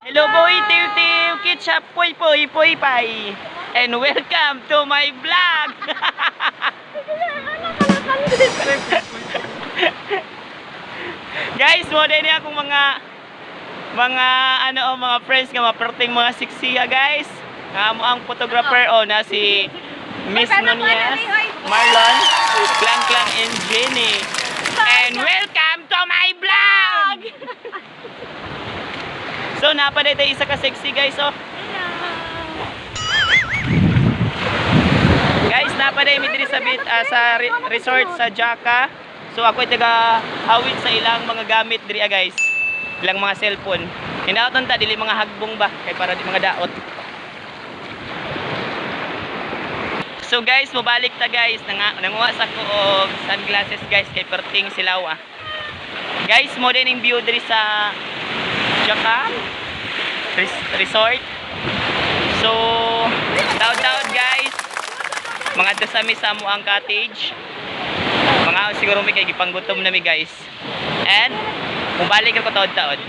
Hello boy, Tiu Tiu, ketchup, poy poy, poy pay. And welcome to my vlog. Guys, mo din akong mga friends nga maperting mga siksiya guys. Nga mo ang photographer na si Miss Nunez, Marlon, Clang Clang and Jenny. And welcome to my vlog. So napaday tayo isa ka sexy guys Guys, napaday mi diri sa resort sa Jaca. So ako ay taga hawid sa ilang mga gamit diri guys. Ilang mga cellphone. Hinaoton ta dili mga hagbong ba kay para di mga daot. So guys, mobalik ta guys. Nanguha sa ko og sunglasses guys kay perting silaw Guys, mo din yung view diri sa Jaca Resort. So, taod-taod guys. Mga dasami sa mo ang cottage. Mga siguro may kay gipanggutom na mi guys. And mubalik ako taod-taod.